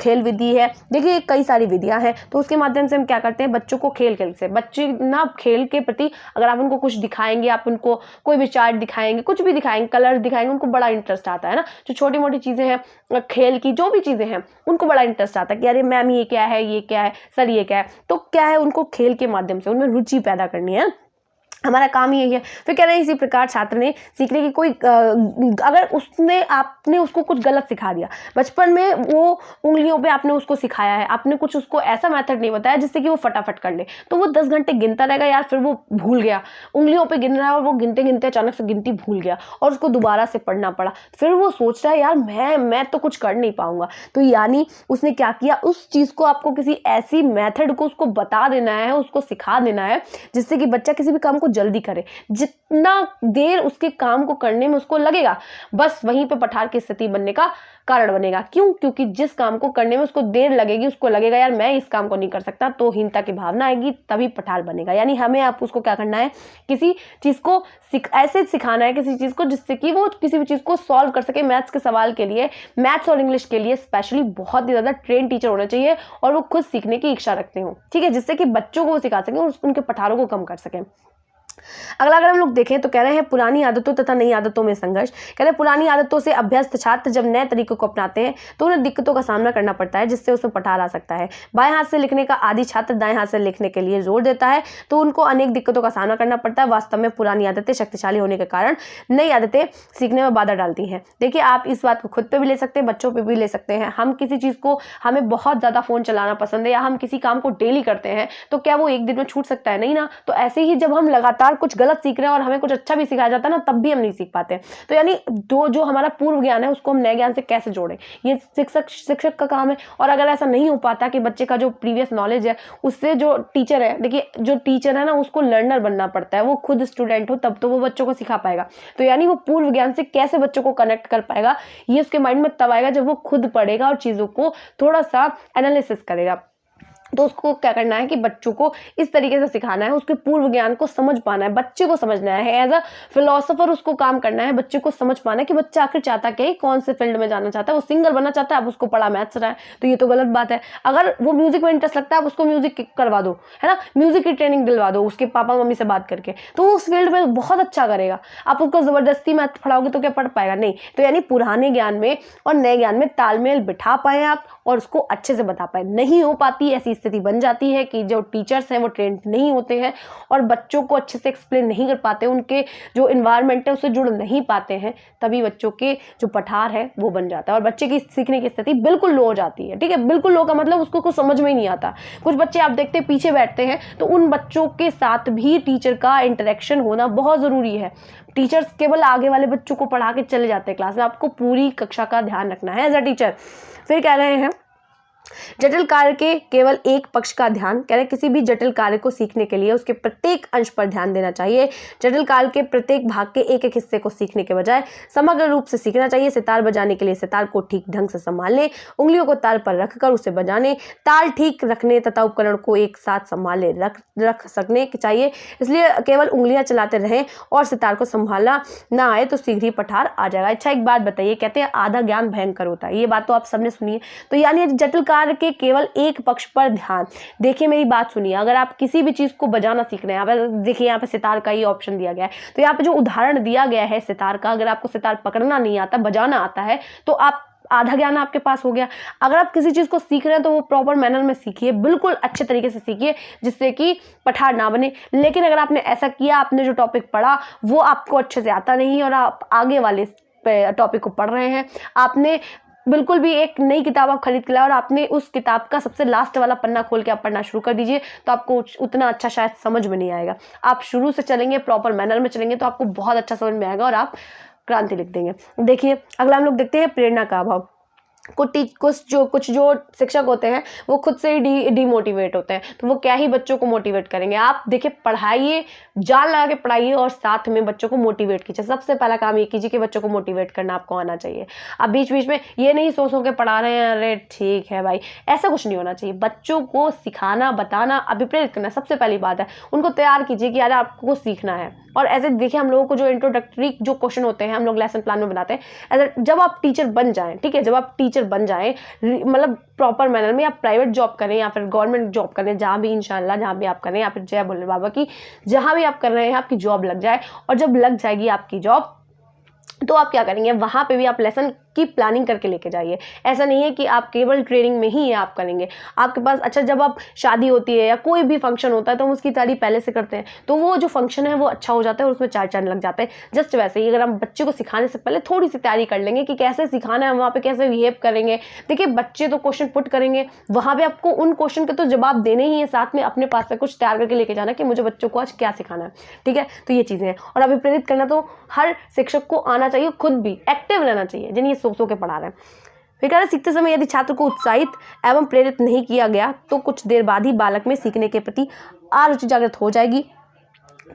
खेल विधि है। देखिए कई सारी विधियां हैं। तो उसके माध्यम से हम क्या करते हैं, बच्चों को खेल खेल से, बच्चे ना खेल के प्रति अगर आप उनको कुछ दिखाएंगे, आप उनको कोई भी चार्ट दिखाएंगे, कुछ भी दिखाएंगे, कलर दिखाएंगे, उनको बड़ा इंटरेस्ट आता है ना। जो छोटी मोटी चीज़ें हैं, खेल की जो भी चीज़ें हैं, उनको बड़ा इंटरेस्ट आता है कि अरे मैम ये क्या है, ये क्या है, सर ये क्या है। तो क्या है, उनको खेल के माध्यम से उनमें रुचि पैदा करनी है, हमारा काम ही यही है। फिर कह रहे हैं इसी प्रकार छात्र ने सीखने की कोई अगर उसने आपने उसको कुछ गलत सिखा दिया, बचपन में वो उंगलियों पे आपने उसको सिखाया है, आपने कुछ उसको ऐसा मेथड नहीं बताया जिससे कि वो फटाफट कर ले, तो वो 10 घंटे गिनता रहेगा यार, फिर वो भूल गया, उंगलियों पे गिन रहा है और वो गिनते गिनते अचानक से गिनती भूल गया और उसको दोबारा से पढ़ना पड़ा। फिर वो सोच रहा है यार मैं तो कुछ कर नहीं पाऊंगा। तो यानी उसने क्या किया, उस चीज़ को आपको किसी ऐसी मेथड को उसको बता देना है, उसको सिखा देना है जिससे कि बच्चा किसी भी काम को जल्दी करे। जितना देर उसके काम को करने में उसको लगेगा, बस वहीं पे पठार की स्थिति बनने का कारण बनेगा। क्यों? क्योंकि जिस काम को करने में उसको देर लगेगी, उसको लगेगा यार मैं इस काम को नहीं कर सकता, तो हीनता की भावना आएगी, तभी पठार बनेगा। यानी हमें आप उसको क्या करना है, किसी चीज को ऐसे सिखाना है, किसी चीज को जिससे कि वो किसी भी चीज को सॉल्व कर सके। मैथ्स के सवाल के लिए, मैथ्स और इंग्लिश के लिए स्पेशली बहुत ही ज्यादा ट्रेन टीचर होना चाहिए और वो खुद सीखने की इच्छा रखते हो, ठीक है, जिससे कि बच्चों को वो सिखा सके और उनके पठारों को कम कर सके। अगला अगर हम लोग देखें तो कह रहे हैं पुरानी आदतों तथा नई आदतों में संघर्ष। कह रहे हैं पुरानी आदतों से अभ्यस्त छात्र जब नए तरीकों को अपनाते हैं तो उन्हें दिक्कतों का सामना करना पड़ता है, जिससे उसमें पठार आ सकता है। बाएं हाथ से लिखने का आदी छात्र दाएं हाथ से लिखने के लिए जोर देता है तो उनको अनेक दिक्कतों का सामना करना पड़ता है। वास्तव में पुरानी आदतें शक्तिशाली होने के कारण नई आदतें सीखने में बाधा डालती हैं। देखिए आप इस बात को खुद पे भी ले सकते हैं, बच्चों पे भी ले सकते हैं। हम किसी चीज़ को, हमें बहुत ज़्यादा फ़ोन चलाना पसंद है या हम किसी काम को डेली करते हैं, तो क्या वो एक दिन में छूट सकता है? नहीं ना। तो ऐसे ही जब हम लगातार कुछ गलत सीख रहे हैं और हमें कुछ अच्छा भी सिखाया जाता है ना, तब भी हम नहीं सीख पाते। तो यानी जो हमारा पूर्व ज्ञान है उसको हम नए ज्ञान से कैसे जोड़ें, ये शिक्षक का काम है। और अगर ऐसा नहीं हो पाता कि बच्चे का जो प्रीवियस नॉलेज है उससे जो टीचर है, देखिए जो टीचर है ना उसको लर्नर बनना पड़ता है, वो खुद स्टूडेंट हो तब तो वो बच्चों को सिखा पाएगा। तो यानी वो पूर्व ज्ञान से कैसे बच्चों को कनेक्ट कर पाएगा, ये उसके माइंड में तब आएगा जब वो खुद पढ़ेगा और चीज़ों को थोड़ा सा एनालिसिस करेगा। तो उसको क्या करना है कि बच्चों को इस तरीके से सिखाना है, उसके पूर्व ज्ञान को समझ पाना है, बच्चे को समझना है, एज अ फिलोसोफर उसको काम करना है, बच्चे को समझ पाना है कि बच्चा आखिर चाहता क्या है, कौन से फील्ड में जाना चाहता है। वो सिंगर बनना चाहता है, आप उसको पढ़ा मैथ्स रहा है, तो ये तो गलत बात है। अगर वो म्यूजिक में इंटरेस्ट लगता है, आप उसको म्यूजिक करवा दो, है ना, म्यूजिक की ट्रेनिंग दिलवा दो उसके पापा मम्मी से बात करके, तो वो उस फील्ड में बहुत अच्छा करेगा। आप उसको जबरदस्ती मैथ पढ़ाओगे तो क्या पढ़ पाएगा? नहीं। तो यानी पुराने ज्ञान में और नए ज्ञान में तालमेल बिठा पाए आप और उसको अच्छे से बता पाए। नहीं हो पाती, ऐसी स्थिति बन जाती है कि जो टीचर्स हैं वो ट्रेंड नहीं होते हैं और बच्चों को अच्छे से एक्सप्लेन नहीं कर पाते, उनके जो इन्वायरमेंट है उससे जुड़ नहीं पाते हैं, तभी बच्चों के जो पठार है वो बन जाता है और बच्चे की सीखने की स्थिति बिल्कुल लो हो जाती है। ठीक है, बिल्कुल लो का मतलब उसको कुछ समझ में ही नहीं आता। कुछ बच्चे आप देखते हैं पीछे बैठते हैं, तो उन बच्चों के साथ भी टीचर का इंटरेक्शन होना बहुत ज़रूरी है। टीचर्स केवल आगे वाले बच्चों को पढ़ा के चले जाते हैं क्लास में, आपको पूरी कक्षा का ध्यान रखना है एज अ टीचर। फिर कह रहे हैं जटिल कार्य के केवल एक पक्ष का ध्यान, कह रहे किसी भी जटिल कार्य को सीखने के लिए उसके प्रत्येक अंश पर ध्यान देना चाहिए। जटिल कार्य के प्रत्येक भाग के एक एक हिस्से को सीखने के बजाय समग्र रूप से सीखना चाहिए। सितार बजाने के लिए सितार को ठीक ढंग से संभालने, उंगलियों को ताल पर रखकर उसे बजाने, ताल ठीक रखने तथा उपकरण को एक साथ संभाले रख सकने चाहिए। इसलिए केवल उंगलियां चलाते रहें और सितार को संभालना ना आए तो शीघ्र ही पठार आ जाएगा। अच्छा, एक बात बताइए, कहते हैं आधा ज्ञान भयंकर होता है, ये बात तो आप सबने सुनी है। तो यानी जटिल कार्य के केवल एक पक्ष पर ध्यान। देखिए मेरी बात सुनिए, अगर आप किसी भी चीज को बजाना सीख रहे हैं, यहाँ पे देखिए यहाँ पे सितार का ही ऑप्शन दिया गया है, तो यहाँ पे जो उदाहरण दिया गया है सितार का, अगर आपको सितार पकड़ना नहीं आता, बजाना आता है, तो आप आधा ज्ञान आपके पास हो गया। अगर आप किसी चीज को सीख रहे हैं तो वो प्रॉपर मैनर में सीखिए, बिल्कुल अच्छे तरीके से सीखिए, जिससे कि पठार ना बने। लेकिन अगर आपने ऐसा किया, आपने जो टॉपिक पढ़ा वो आपको अच्छे से आता नहीं और आप आगे वाले टॉपिक को पढ़ रहे हैं, आपने बिल्कुल भी एक नई किताब आप खरीद के लाए और आपने उस किताब का सबसे लास्ट वाला पन्ना खोल के आप पढ़ना शुरू कर दीजिए, तो आपको उतना अच्छा शायद समझ में नहीं आएगा। आप शुरू से चलेंगे, प्रॉपर मैनर में चलेंगे, तो आपको बहुत अच्छा समझ में आएगा और आप क्रांति लिख देंगे। देखिए अगला हम लोग देखते हैं प्रेरणा का अभाव। कुछ जो शिक्षक होते हैं वो खुद से ही डीमोटिवेट होते हैं, तो वो क्या ही बच्चों को मोटिवेट करेंगे। आप देखिए, पढ़ाइए, जान लगा के पढ़ाइए और साथ में बच्चों को मोटिवेट कीजिए। सबसे पहला काम ये कीजिए कि बच्चों को मोटिवेट करना आपको आना चाहिए। आप बीच बीच में ये नहीं सोच के पढ़ा रहे हैं, अरे ठीक है भाई, ऐसा कुछ नहीं होना चाहिए। बच्चों को सिखाना, बताना, अभिप्रेरित करना सबसे पहली बात है। उनको तैयार कीजिए कि यार आपको सीखना है। और ऐसे देखिए, हम लोगों को जो इंट्रोडक्टरी जो क्वेश्चन होते हैं हम लोग लेसन प्लान में बनाते हैं, जब आप टीचर बन जाएं, ठीक है, जब आप टीचर बन जाएं, मतलब प्रॉपर मैनर में, आप प्राइवेट जॉब करें या फिर गवर्नमेंट जॉब करें, जहाँ भी इंशाल्लाह जहाँ भी आप करें, या फिर जय भोले बाबा की जहाँ भी आप कर रहे हैं आपकी जॉब लग जाए। और जब लग जाएगी आपकी जॉब, तो आप क्या करेंगे, वहाँ पे भी आप लेसन की प्लानिंग करके लेके जाइए। ऐसा नहीं है कि आप केवल ट्रेनिंग में ही ये आप करेंगे। आपके पास, अच्छा, जब आप शादी होती है या कोई भी फंक्शन होता है तो हम उसकी तैयारी पहले से करते हैं, तो वो जो फंक्शन है वो अच्छा हो जाता है और उसमें 4 चांद लग जाते हैं। जस्ट वैसे ही अगर हम बच्चे को सिखाने से पहले थोड़ी सी तैयारी कर लेंगे कि कैसे सिखाना है, वहाँ पे कैसे बिहेव करेंगे। देखिए, बच्चे तो क्वेश्चन पुट करेंगे, वहाँ पे आपको उन क्वेश्चन के तो जवाब देने ही है, साथ में अपने पास से कुछ तैयार करके लेके जाना कि मुझे बच्चों को आज क्या सिखाना है। ठीक है, तो ये चीज़ें हैं। और अभिप्रेरित करना तो हर शिक्षक को आना चाहिए, खुद भी एक्टिव रहना चाहिए, जिन्हें ये सो के पढ़ा रहे हैं। फिर कह रहे सीखते समय यदि छात्र को उत्साहित एवं प्रेरित नहीं किया गया तो कुछ देर बाद ही बालक में सीखने के प्रति अरुचि जागृत हो जाएगी,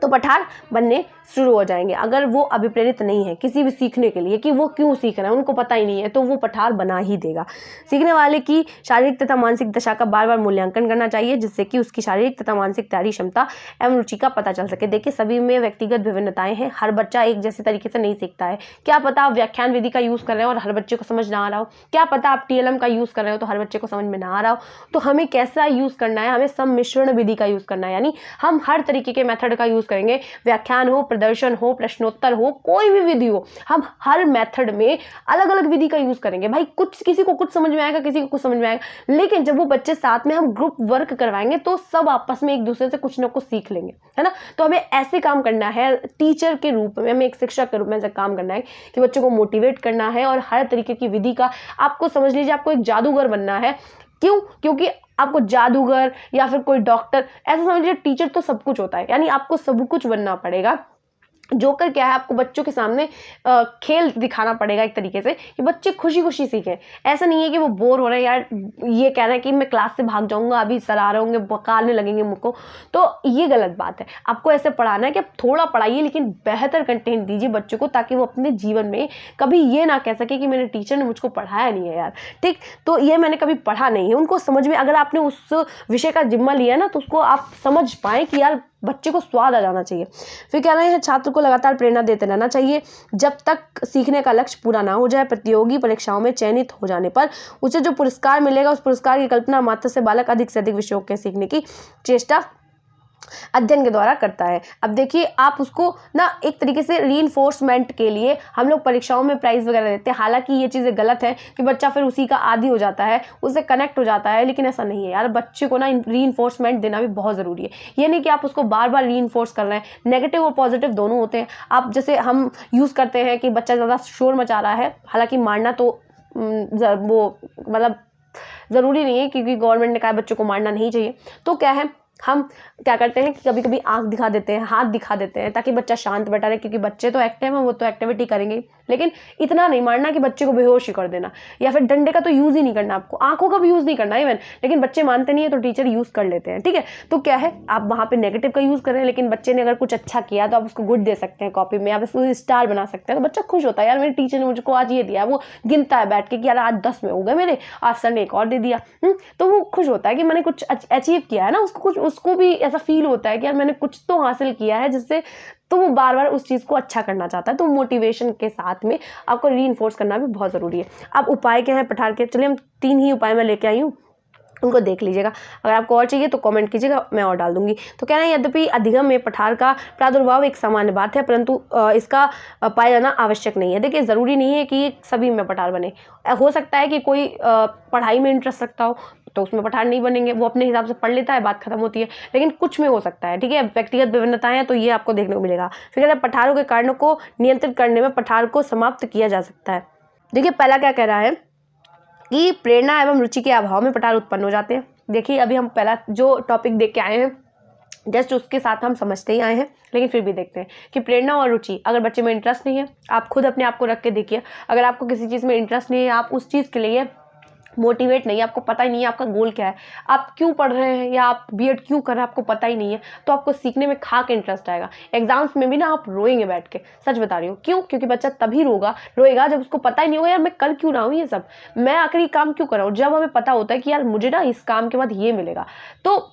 तो पठार बनने शुरू हो जाएंगे। अगर वो अभिप्रेरित नहीं है किसी भी सीखने के लिए कि वो क्यों सीख रहे हैं, उनको पता ही नहीं है, तो वो पठार बना ही देगा। सीखने वाले की शारीरिक तथा मानसिक दशा का बार बार मूल्यांकन करना चाहिए, जिससे कि उसकी शारीरिक तथा मानसिक तैयारी क्षमता एवं रुचि का पता चल सके। देखिए, सभी में व्यक्तिगत विभिन्नताएं हैं, हर बच्चा एक जैसे तरीके से नहीं सीखता है। क्या पता आप व्याख्यान विधि का यूज़ कर रहे हो और हर बच्चे को समझ ना आ रहा हो, क्या पता आप TLM का यूज़ कर रहे हो तो हर बच्चे को समझ में ना आ रहा हो। तो हमें कैसा यूज़ करना है, हमें सम्मिश्रण विधि का यूज़ करना है, यानी हम हर तरीके के मेथड का यूज़ करेंगे। व्याख्यान हो, प्रदर्शन हो, प्रश्नोत्तर हो, कोई भी विधि हो, हम हर मेथड में अलग अलग विधि का यूज करेंगे। भाई, कुछ किसी को कुछ समझ में आएगा, किसी को कुछ समझ में आएगा, लेकिन जब वो बच्चे साथ में हम ग्रुप वर्क करवाएंगे तो सब आपस में एक दूसरे से कुछ ना कुछ सीख लेंगे, है ना। तो हमें ऐसे काम करना है, टीचर के रूप में, हमें एक शिक्षक के रूप में ऐसा काम करना है कि बच्चों को मोटिवेट करना है और हर तरीके की विधि का, आपको समझ लीजिए आपको एक जादूगर बनना है। क्यों? क्योंकि आपको जादूगर या फिर कोई डॉक्टर, ऐसा समझ लीजिए टीचर तो सब कुछ होता है, यानी आपको सब कुछ बनना पड़ेगा। जोकर क्या है, आपको बच्चों के सामने खेल दिखाना पड़ेगा एक तरीके से कि बच्चे खुशी खुशी सीखें। ऐसा नहीं है कि वो बोर हो रहे हैं, यार ये कह रहे हैं कि मैं क्लास से भाग जाऊंगा, अभी सर आ रहे होंगे बकालने लगेंगे मुझको, तो ये गलत बात है। आपको ऐसे पढ़ाना है कि आप थोड़ा पढ़ाइए लेकिन बेहतर कंटेंट दीजिए बच्चों को, ताकि वो अपने जीवन में कभी ये ना कह सके कि मेरे टीचर ने मुझको पढ़ाया नहीं है यार। ठीक, तो ये मैंने कभी पढ़ा नहीं है। उनको समझ में, अगर आपने उस विषय का जिम्मा लिया ना, तो उसको आप समझ पाएँ कि यार बच्चे को स्वाद आ जाना चाहिए। फिर कह रहे हैं छात्र को लगातार प्रेरणा देते रहना चाहिए जब तक सीखने का लक्ष्य पूरा ना हो जाए। प्रतियोगी परीक्षाओं में चयनित हो जाने पर उसे जो पुरस्कार मिलेगा, उस पुरस्कार की कल्पना मात्र से बालक अधिक से अधिक विषयों के सीखने की चेष्टा अध्ययन के द्वारा करता है। अब देखिए, आप उसको ना एक तरीके से रीइंफोर्समेंट के लिए हम लोग परीक्षाओं में प्राइज वगैरह देते हैं। हालांकि ये चीज़ें गलत है कि बच्चा फिर उसी का आदी हो जाता है, उससे कनेक्ट हो जाता है, लेकिन ऐसा नहीं है यार। बच्चे को ना रीइंफोर्समेंट देना भी बहुत ज़रूरी है। ये नहीं कि आप उसको बार बार रीइंफोर्स कर रहे हैं। नेगेटिव और पॉजिटिव दोनों होते हैं। आप जैसे हम यूज़ करते हैं कि बच्चा ज़्यादा शोर मचा रहा है, हालांकि मारना तो वो मतलब ज़रूरी नहीं है, क्योंकि गवर्नमेंट ने कहा बच्चों को मारना नहीं चाहिए। तो क्या है, हम क्या करते हैं कि कभी कभी आंख दिखा देते हैं, हाथ दिखा देते हैं, ताकि बच्चा शांत बैठा रहे, क्योंकि बच्चे तो एक्टिव हैं, वो तो एक्टिविटी करेंगे। लेकिन इतना नहीं मारना कि बच्चे को बेहोश ही कर देना, या फिर डंडे का तो यूज़ ही नहीं करना, आपको आंखों का भी यूज़ नहीं करना इवन। लेकिन बच्चे मानते नहीं है तो टीचर यूज़ कर लेते हैं। ठीक है, तो क्या है, आप वहाँ पे नेगेटिव का यूज़ कर रहे हैं, लेकिन बच्चे ने अगर कुछ अच्छा किया तो आप उसको गुड दे सकते हैं कॉपी में, आप उसको स्टार बना सकते हैं। तो बच्चा खुश होता है, यार मेरे टीचर ने मुझको आज ये दिया। वो गिनता है बैठ के कि यार आज 10 में हो गए मेरे, आज सर ने एक और दे दिया। तो वो खुश होता है कि मैंने कुछ अचीव किया है ना, उसको भी ऐसा फील होता है कि यार मैंने कुछ तो हासिल किया है, जिससे तो वो बार बार उस चीज़ को अच्छा करना चाहता है। तो मोटिवेशन के साथ में आपको रीइंफोर्स करना भी बहुत ज़रूरी है। अब उपाय क्या है पठार के, चलिए हम 3 ही उपाय मैं लेके आई हूँ, उनको देख लीजिएगा। अगर आपको और चाहिए तो कमेंट कीजिएगा, मैं और डाल दूंगी। तो कहना है, यद्यपि अधिगम में पठार का प्रादुर्भाव एक सामान्य बात है, परंतु इसका पाया जाना आवश्यक नहीं है। देखिए, ज़रूरी नहीं है कि सभी में पठार बने। हो सकता है कि कोई पढ़ाई में इंटरेस्ट रखता हो तो उसमें पठार नहीं बनेंगे, वो अपने हिसाब से पढ़ लेता है, बात खत्म होती है। लेकिन कुछ में हो सकता है, ठीक है, व्यक्तिगत विभिन्नताएं हैं, तो ये आपको देखने को मिलेगा। फिर कहते हैं पठारों के कारणों को नियंत्रित करने में पठार को समाप्त किया जा सकता है। देखिए, पहला क्या कह रहा है कि प्रेरणा एवं रुचि के अभाव में पठार उत्पन्न हो जाते हैं। देखिए, अभी हम पहला जो टॉपिक देख के आए हैं, जस्ट उसके साथ हम समझते ही आए हैं, लेकिन फिर भी देखते हैं कि प्रेरणा और रुचि, अगर बच्चे में इंटरेस्ट नहीं है, आप खुद अपने आप को रख के देखिए। अगर आपको किसी चीज़ में इंटरेस्ट नहीं है, आप उस चीज़ के लिए मोटिवेट नहीं है, आपको पता ही नहीं है आपका गोल क्या है, आप क्यों पढ़ रहे हैं या आप बीएड क्यों कर रहे हैं, आपको पता ही नहीं है, तो आपको सीखने में खाक इंटरेस्ट आएगा। एग्जाम्स में भी ना आप रोएंगे बैठ के, सच बता रही हूँ। क्यों? क्योंकि बच्चा तभी रोएगा जब उसको पता ही नहीं होगा यार मैं कर क्यों रहा हूँ ये सब, मैं आखिरी काम क्यों कर रहा हूँ। जब हमें पता होता है कि यार मुझे ना इस काम के बाद ये मिलेगा, तो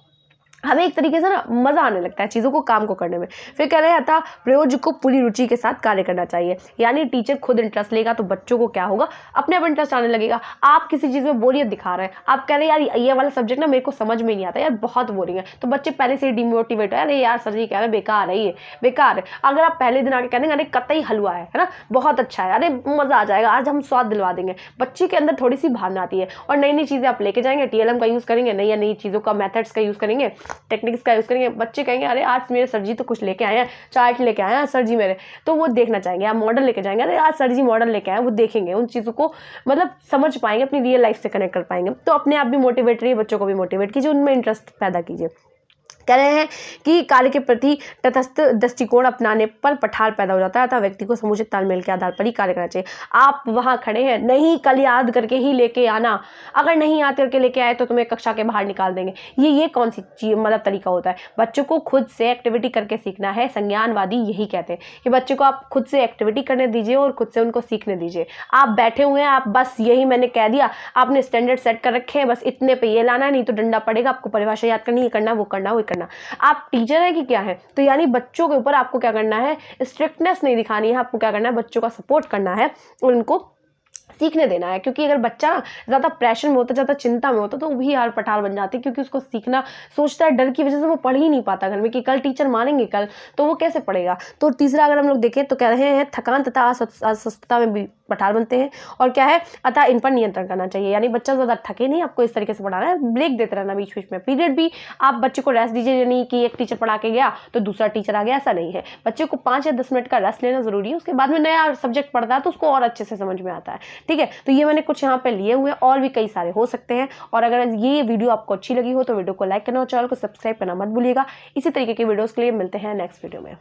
हमें एक तरीके से ना मज़ा आने लगता है चीज़ों को, काम को करने में। फिर कह रहे हैं, अतः प्रयोज्य को पूरी रुचि के साथ कार्य करना चाहिए। यानी टीचर खुद इंटरेस्ट लेगा तो बच्चों को क्या होगा, अपने आप इंटरेस्ट आने लगेगा। आप किसी चीज़ में बोरियत दिखा रहे हैं, आप कह रहे हैं यार ये वाला सब्जेक्ट ना मेरे को समझ में नहीं आता यार, बहुत बोरिंग है, तो बच्चे पहले से डिमोटिवेट है, अरे यार सर जी कह रहे हैं बेकार है, ये बेकार है। अगर आप पहले दिन आके कह देंगे अरे कतई हलवा है ना, बहुत अच्छा है, अरे मज़ा आ जाएगा, आज हम स्वाद दिलवा देंगे, बच्चे के अंदर थोड़ी सी भावना आती है। और नई नई चीज़ें आप लेके जाएंगे, TLM का यूज़ करेंगे, नई चीज़ों का मेथड्स का यूज़ करेंगे, टेक्निक्स का यूज़ करेंगे, बच्चे कहेंगे अरे आज मेरे सर जी तो कुछ लेके आए हैं, चार्ट लेके आए हैं सर जी मेरे, तो वो देखना चाहेंगे। आप मॉडल लेके जाएंगे, अरे आज सर जी मॉडल लेके आए, वो देखेंगे, उन चीज़ों को मतलब समझ पाएंगे, अपनी रियल लाइफ से कनेक्ट कर पाएंगे। तो अपने आप भी मोटिवेट रहिए, बच्चों को भी मोटिवेट कीजिए, उनमें इंटरेस्ट पैदा कीजिए। कह रहे हैं कि कार्य के प्रति तटस्थ दृष्टिकोण अपनाने पर पठार पैदा हो जाता है, अतः व्यक्ति को समुचित तालमेल के आधार पर ही कार्य करना चाहिए। आप वहाँ खड़े हैं, नहीं कल याद करके ही लेके आना, अगर नहीं याद करके लेके आए तो तुम्हें कक्षा के बाहर निकाल देंगे। ये कौन सी चीज मतलब तरीका होता है? बच्चों को खुद से एक्टिविटी करके सीखना है। संज्ञानवादी यही कहते हैं कि बच्चे को आप खुद से एक्टिविटी करने दीजिए और खुद से उनको सीखने दीजिए। आप बैठे हुए हैं, आप बस यही मैंने कह दिया, आपने स्टैंडर्ड सेट कर रखे हैं, बस इतने पे ये लाना है, नहीं तो डंडा पड़ेगा, आपको परिभाषा याद करनी, ये करना वो करना वो करना। आप टीचर है कि क्या है? तो यानी बच्चों के ऊपर आपको क्या करना है, स्ट्रिक्टनेस नहीं दिखानी है, आपको क्या करना है, बच्चों का सपोर्ट करना है और उनको सीखने देना है। क्योंकि अगर बच्चा ज़्यादा प्रेशर में होता, ज़्यादा चिंता में होता, तो वो भी यार पठार बन जाती है, क्योंकि उसको सीखना सोचता है, डर की वजह से वो पढ़ ही नहीं पाता घर में कि कल टीचर मारेंगे कल, तो वो कैसे पढ़ेगा। तो तीसरा अगर हम लोग देखें तो कह रहे हैं थकान तथा अस्वस्थता में भी पठार बनते हैं। और क्या है, अतः इन पर नियंत्रण करना चाहिए। यानी बच्चा ज़्यादा थके नहीं, आपको इस तरीके से पढ़ाना है, ब्रेक देते रहना बीच बीच में, पीरियड भी आप बच्चे को रेस्ट दीजिए, नहीं कि एक टीचर पढ़ा के गया तो दूसरा टीचर आ गया, ऐसा नहीं है। बच्चे को 5 या 10 मिनट का रेस्ट लेना जरूरी है, उसके बाद में नया सब्जेक्ट पढ़ता है तो उसको और अच्छे से समझ में आता है। ठीक है, तो ये मैंने कुछ यहाँ पे लिए हुए, और भी कई सारे हो सकते हैं। और अगर ये वीडियो आपको अच्छी लगी हो तो वीडियो को लाइक करना और चैनल को सब्सक्राइब करना मत भूलिएगा। इसी तरीके की वीडियोस के लिए मिलते हैं नेक्स्ट वीडियो में।